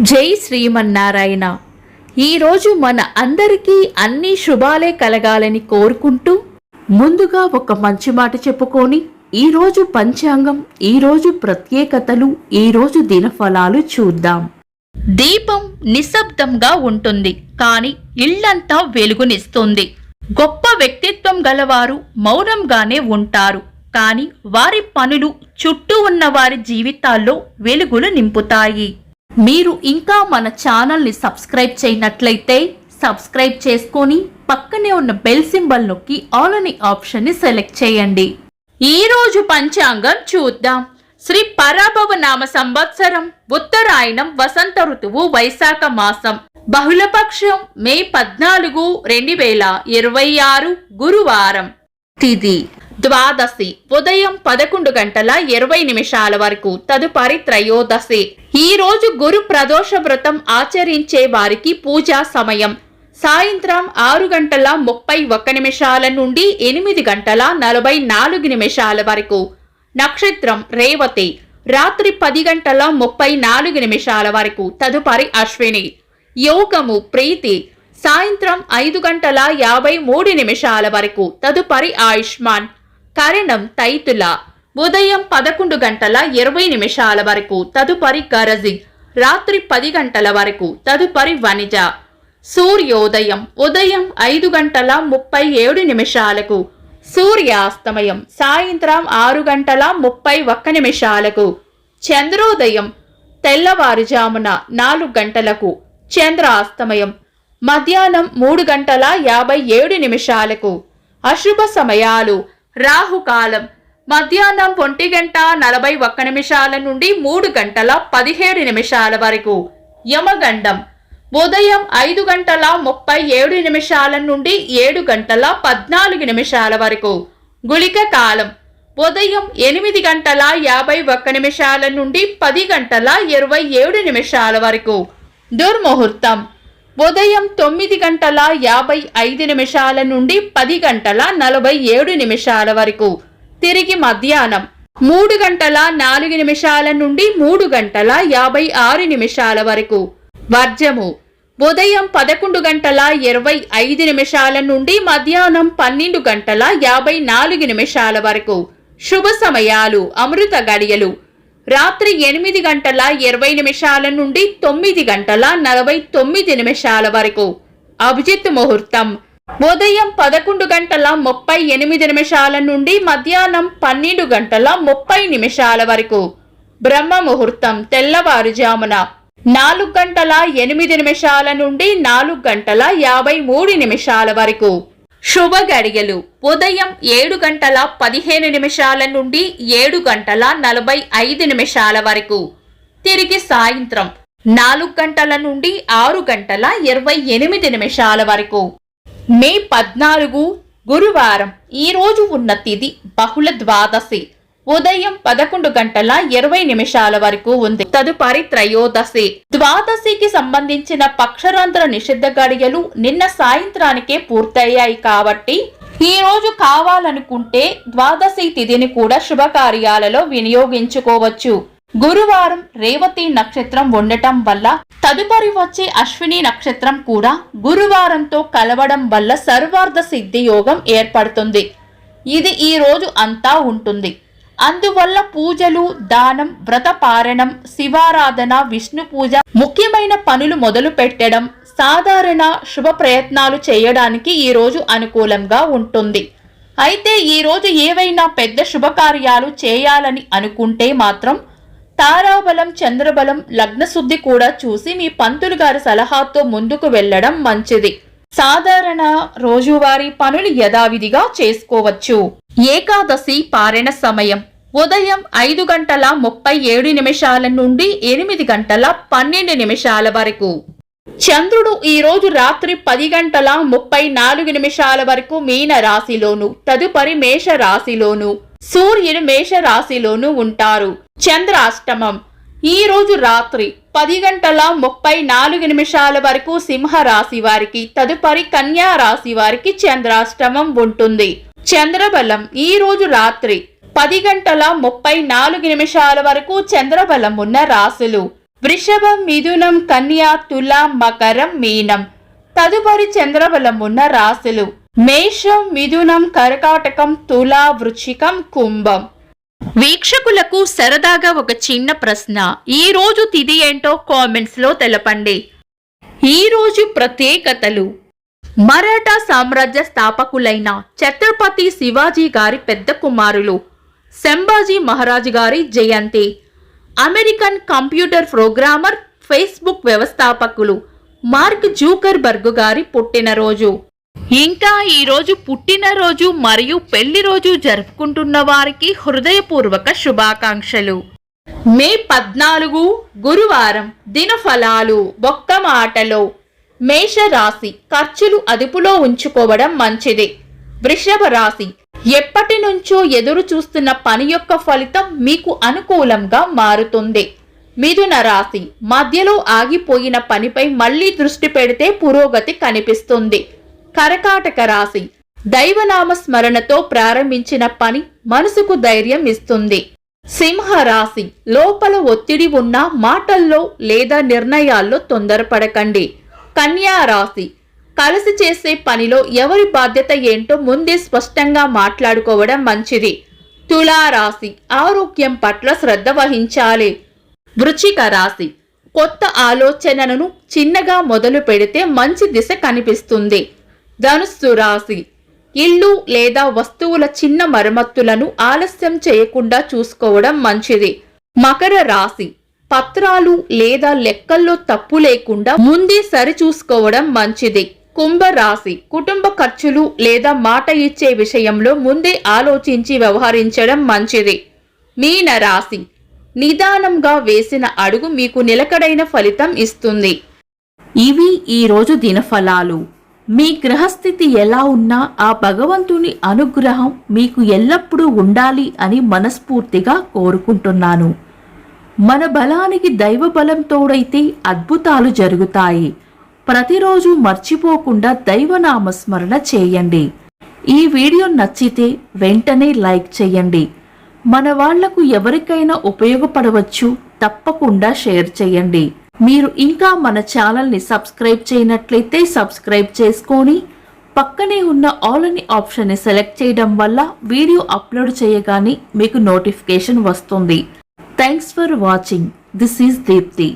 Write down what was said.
జై శ్రీమన్నారాయణ. ఈరోజు మన అందరికీ అన్ని శుభాలే కలగాలని కోరుకుంటూ ముందుగా ఒక మంచి మాట చెప్పుకొని ఈరోజు పంచాంగం, ఈరోజు ప్రత్యేకతలు, ఈరోజు దినఫలాలు చూద్దాం. దీపం నిశ్శబ్దంగా ఉంటుంది, కానీ ఇల్లంతా వెలుగునిస్తుంది. గొప్ప వ్యక్తిత్వం గలవారు మౌనంగానే ఉంటారు, కానీ వారి పనులు చుట్టూ ఉన్న వారి జీవితాల్లో వెలుగులు నింపుతాయి. మీరు ఇంకా మన ఛానల్ని సబ్స్క్రైబ్ చేయనట్లయితే సబ్స్క్రైబ్ చేసుకొని పక్కనే ఉన్న బెల్ సింబల్ నొక్కి ఆల్ అనే ఆప్షన్ని సెలెక్ట్ చేయండి. ఈరోజు పంచాంగం చూద్దాం. శ్రీ పరాభవ నామ సంవత్సరం, ఉత్తరాయణం, వసంత ఋతువు, వైశాఖ మాసం, బహుళపక్షం, మే 14, 2026, గురువారం. తిథి ద్వాదశి, ఉదయం 11:20 వరకు. తదుపరి త్రయోదశి. ఈ రోజు గురు ప్రదోష వ్రతం ఆచరించే వారికి పూజా సమయం సాయంత్రం 6:31 నుండి 8:44 వరకు. నక్షత్రం రేవతి, రాత్రి 10:34 వరకు. తదుపరి అశ్విని. యోగము ప్రీతి, సాయంత్రం 5:53 వరకు. తదుపరి ఆయుష్మాన్. కరణం తైతుల, ఉదయం 11:20 వరకు. తదుపరి గరజి, రాత్రి 10 గంటల వరకు. తదుపరి వనిజ. సూర్యోదయం ఉదయం 5:37. సూర్యాస్తమయం సాయంత్రం 6:31. చంద్రోదయం తెల్లవారుజామున 4 గంటలకు. చంద్రాస్తమయం మధ్యాహ్నం 3:57. అశుభ సమయాలు రాహుకాలం మధ్యాహ్నం 1:41 నుండి 3:17 వరకు. యమగండం ఉదయం 5:37 నుండి 7:14 వరకు. గుళిక కాలం ఉదయం 8:51 నుండి 10:27 వరకు. దుర్ముహూర్తం ఉదయం 9:55 నుండి 10:47 వరకు. తిరిగి మధ్యాహ్నం 3:04 నుండి 3:56 వరకు. వర్జము ఉదయం 11:25 నుండి మధ్యాహ్నం 12:54 వరకు. శుభ సమయాలు అమృత గడియలు రాత్రి 8:20 నుండి 9:49 వరకు. అభిజిత్ ముహూర్తం ఉదయం 11:38 నుండి మధ్యాహ్నం 12:30 వరకు. బ్రహ్మ ముహూర్తం తెల్లవారుజామున 4:08 నుండి 4:53 వరకు. శుభ గడియలు ఉదయం 7:15 నుండి 7:45 వరకు. తిరిగి సాయంత్రం 4 గంటల నుండి 6:28 వరకు. మే 14 గురువారం. ఈ రోజు ఉన్న తిథి బహుళ ద్వాదశి, ఉదయం 11:20 వరకు ఉంది. తదుపరి త్రయోదశి. ద్వాదశికి సంబంధించిన పక్షరాంతర నిషిద్ధ గడియలు నిన్న సాయంత్రానికే పూర్తయ్యాయి కాబట్టి ఈ రోజు కావాలనుకుంటే ద్వాదశి తిథిని కూడా శుభకార్యాలలో వినియోగించుకోవచ్చు. గురువారం రేవతి నక్షత్రం ఉండటం వల్ల తదుపరి వచ్చే అశ్విని నక్షత్రం కూడా గురువారంతో కలవడం వల్ల సర్వార్థ సిద్ధి యోగం ఏర్పడుతుంది. ఇది ఈ రోజు అంతా ఉంటుంది. అందువల్ల పూజలు, దానం, వ్రత పారణం, శివారాధన, విష్ణు పూజ, ముఖ్యమైన పనులు మొదలు పెట్టడం, సాధారణ శుభ ప్రయత్నాలు చేయడానికి ఈ రోజు అనుకూలంగా ఉంటుంది. అయితే ఈ రోజు ఏవైనా పెద్ద శుభకార్యాలు చేయాలని అనుకుంటే మాత్రం తారాబలం, చంద్రబలం, లగ్నశుద్ధి కూడా చూసి మీ పంతులు గారి సలహాతో ముందుకు వెళ్ళడం మంచిది. సాధారణ రోజువారీ పనులు యథావిధిగా చేసుకోవచ్చు. ఏకాదశి పారణ సమయం ఉదయం 5:37 నుండి 8:12 వరకు. చంద్రుడు ఈ రోజు రాత్రి 10:34 వరకు మీన రాశిలోను, తదుపరి మేష రాశిలోను, సూర్యుడు మేష రాశిలోను ఉంటారు. చంద్రాష్టమం ఈ రోజు రాత్రి 10:34 వరకు సింహ రాశి వారికి, తదుపరి కన్యా రాశి వారికి చంద్రాష్టమం ఉంటుంది. చంద్రబలం ఈ రోజు రాత్రి 10:34 వరకు చంద్రబలం ఉన్న రాశులు వృషభం, మిథునం, కన్యా, తుల, మకరం, మీనం. తదుపరి చంద్రబలం ఉన్న రాశులు మేషం, మిథునం, కర్కాటకం, తుల, వృశ్చికం, కుంభం. వీక్షకులకు సరదాగా ఒక చిన్న ప్రశ్న. ఈ రోజు తిథి ఏంటో కామెంట్స్ లో తెలపండి. ఈ రోజు ప్రత్యేకతలు: మరాఠా సామ్రాజ్య స్థాపకులైన ఛత్రపతి శివాజీ గారి పెద్ద కుమారులు సంభాజీ మహారాజ్ గారి జయంతి. అమెరికన్ కంప్యూటర్ ప్రోగ్రామర్, ఫేస్బుక్ వ్యవస్థాపకులు మార్క్ జూకర్బర్గ్ గారి పుట్టినరోజు. ఇంకా ఈరోజు పుట్టినరోజు మరియు పెళ్లి రోజు జరుపుకుంటున్న వారికి హృదయపూర్వక శుభాకాంక్షలు. మే 14 గురువారం. దినఫలాలు. ఒక్క మాటలో మేషరాశి, ఖర్చులు అదుపులో ఉంచుకోవడం మంచిది. వృషభ రాశి, ఎప్పటి నుంచో ఎదురు చూస్తున్న పని యొక్క ఫలితం మీకు అనుకూలంగా మారుతుంది. మిథున రాశి, మధ్యలో ఆగిపోయిన పనిపై మళ్లీ దృష్టి పెడితే పురోగతి కనిపిస్తుంది. కర్కాటక రాశి, దైవనామ స్మరణతో ప్రారంభించిన పని మనసుకు ధైర్యం ఇస్తుంది. సింహ రాశి, లోపల ఒత్తిడి ఉన్న మాటల్లో లేదా నిర్ణయాల్లో తొందరపడకండి. కన్యా రాశి, కలిసి చేసే పనిలో ఎవరి బాధ్యత ఏంటో ముందే స్పష్టంగా మాట్లాడుకోవడం మంచిది. తులా రాశి, ఆరోగ్యం పట్ల శ్రద్ధ వహించాలి. వృశ్చిక రాశి, కొత్త ఆలోచనలను చిన్నగా మొదలు పెడితే మంచి దిశ కనిపిస్తుంది. ధనుస్సు రాశి, ఇల్లు లేదా వస్తువుల చిన్న మరమ్మతులను ఆలస్యం చేయకుండా చూసుకోవడం మంచిది. మకర రాశి, పత్రాలు లేదా లెక్కల్లో తప్పు లేకుండా ముందే సరిచూసుకోవడం మంచిది. కుంభరాశి, కుటుంబ ఖర్చులు లేదా మాట ఇచ్చే విషయంలో ముందే ఆలోచించి వ్యవహరించడం మంచిది. మీన రాశి, నిదానంగా వేసిన అడుగు మీకు నిలకడైన ఫలితం ఇస్తుంది. ఇవి ఈరోజు దినఫలాలు. మీ గ్రహస్థితి ఎలా ఉన్నా ఆ భగవంతుని అనుగ్రహం మీకు ఎల్లప్పుడూ ఉండాలి అని మనస్ఫూర్తిగా కోరుకుంటున్నాను. మన బలానికి దైవ బలం తోడైతే అద్భుతాలు జరుగుతాయి. ప్రతిరోజు మర్చిపోకుండా దైవనామస్మరణ చేయండి. ఈ వీడియో నచ్చితే వెంటనే లైక్ చేయండి. మన వాళ్లకు ఎవరికైనా ఉపయోగపడవచ్చు. తప్పకుండా షేర్ చేయండి. మీరు ఇంకా మన ఛానల్ని సబ్స్క్రైబ్ చేయనట్లయితే సబ్స్క్రైబ్ చేసుకొని పక్కనే ఉన్న ఆల్ అని ఆప్షన్ని సెలెక్ట్ చేయడం వల్ల వీడియో అప్లోడ్ చేయగానే మీకు నోటిఫికేషన్ వస్తుంది. Thanks for watching. This is Deepti.